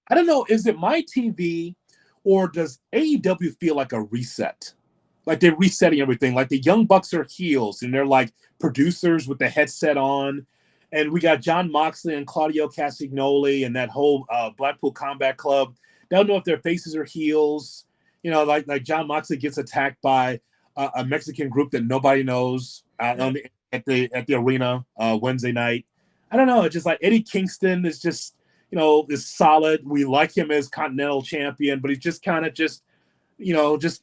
I don't know. Is it my TV or does AEW feel like a reset? Like they're resetting everything. Like the Young Bucks are heels and they're like producers with the headset on. And we got John Moxley and Claudio Castagnoli and that whole Blackpool Combat Club. Don't know if their faces are heels. You know, like John Moxley gets attacked by a Mexican group that nobody knows at the arena Wednesday night. I don't know. It's just like Eddie Kingston is just, is solid. We like him as Continental Champion, but he's just kind of just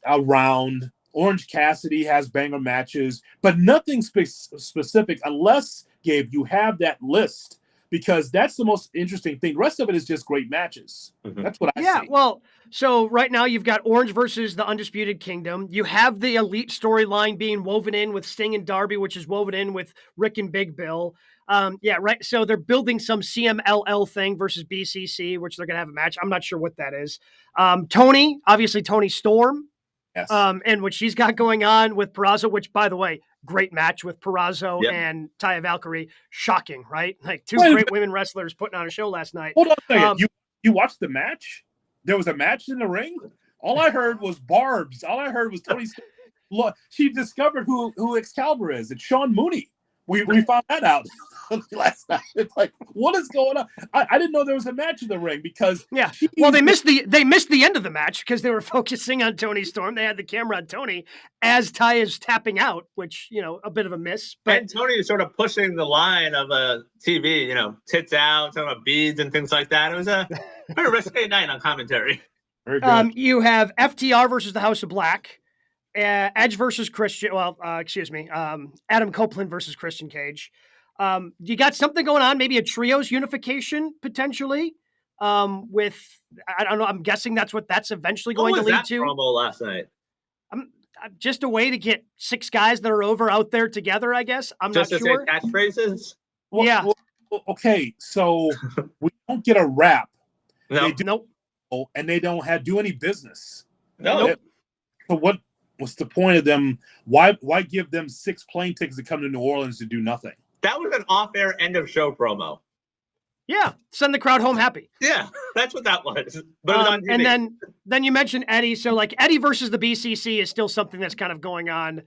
around. Orange Cassidy has banger matches, but nothing specific unless, Gabe, you have that list, because that's the most interesting thing. The rest of it is just great matches. Mm-hmm. That's what I see. Yeah, well, so right now you've got Orange versus the Undisputed Kingdom. You have the Elite storyline being woven in with Sting and Darby, which is woven in with Rick and Big Bill. Yeah, right. So they're building some CMLL thing versus BCC, which they're going to have a match. I'm not sure what that is. Tony Storm. Yes. And what she's got going on with Purrazzo, which, by the way, great match with Purrazzo and Taya Valkyrie. Shocking, right? Like two great women wrestlers putting on a show last night. Hold on a second. You watched the match? There was a match in the ring? All I heard was barbs. All I heard was Tony. She discovered who Excalibur is. It's Sean Mooney. We found that out last night. It's like, what is going on? I didn't know there was a match in the ring because they missed the end of the match because they were focusing on Tony Storm. They had the camera on Tony as Ty is tapping out, which a bit of a miss. But and Tony is sort of pushing the line of a TV, tits out, talking about beads and things like that. It was a very risque night on commentary. Very good. You have FTR versus the House of Black. Edge versus Christian. Well, Adam Copeland versus Christian Cage. You got something going on, maybe a trios unification potentially. With I don't know. I'm guessing that's what that's eventually going to lead to. Promo last night. Just a way to get 6 guys that are over out there together. I guess I'm just not sure. Just to say catchphrases. Well, okay, so we don't get a rap. No. Nope. And they don't do any business. No. So what's the point of them? Why give them 6 plane tickets to come to New Orleans to do nothing? That was an off-air end of show promo. Yeah, send the crowd home happy. Yeah, that's what that was. But it was on TV. And then you mentioned Eddie. So like Eddie versus the BCC is still something that's kind of going on,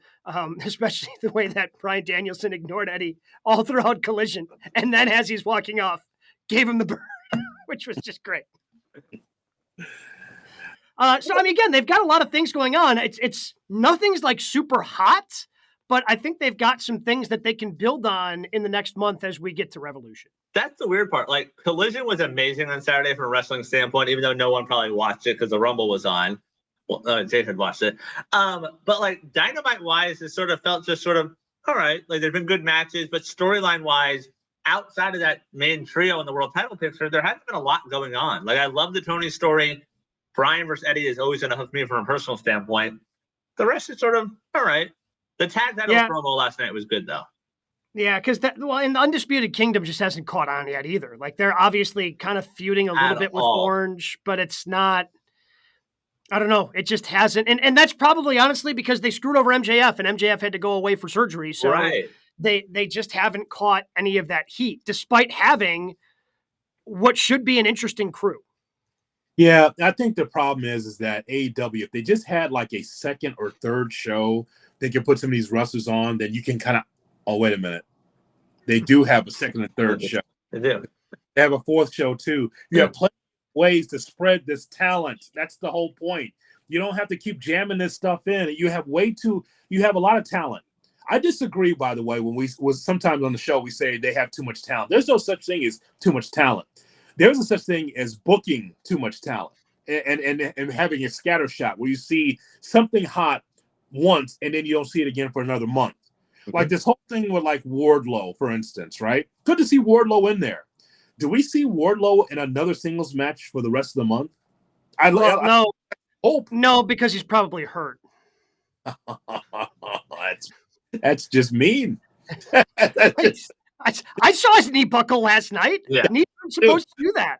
especially the way that Bryan Danielson ignored Eddie all throughout Collision. And then as he's walking off, gave him the bird, which was just great. Again, they've got a lot of things going on. It's nothing's like super hot, but I think they've got some things that they can build on in the next month as we get to Revolution. That's the weird part. Like, Collision was amazing on Saturday from a wrestling standpoint, even though no one probably watched it because the Rumble was on. Well, Jade had watched it. But like Dynamite-wise, it sort of felt just sort of, all right, like there've been good matches, but storyline-wise, outside of that main trio in the world title picture, there hasn't been a lot going on. Like, I love the Tony story. Bryan versus Eddie is always going to hook me from a personal standpoint. The rest is sort of, all right. The tag title promo last night was good, though. Yeah, because in the Undisputed Kingdom just hasn't caught on yet either. Like, they're obviously kind of feuding a little bit with Orange, but it's not, I don't know. It just hasn't. And that's probably, honestly, because they screwed over MJF, and MJF had to go away for surgery. So they just haven't caught any of that heat, despite having what should be an interesting crew. Yeah, I think the problem is that AEW, if they just had like a second or third show they can put some of these wrestlers on, then you can kind of, oh, wait a minute. They do have a second and third show. They do. They have a fourth show, too. You have plenty of ways to spread this talent. That's the whole point. You don't have to keep jamming this stuff in. You have a lot of talent. I disagree, by the way, when sometimes on the show we say they have too much talent. There's no such thing as too much talent. There's a such thing as booking too much talent and having a scatter shot where you see something hot once and then you don't see it again for another month. Mm-hmm. Like this whole thing with like Wardlow, for instance, right? Good to see Wardlow in there. Do we see Wardlow in another singles match for the rest of the month? No. Hope. No, because he's probably hurt. That's just mean. I saw his knee buckle last night. Yeah. Knees aren't supposed to do that.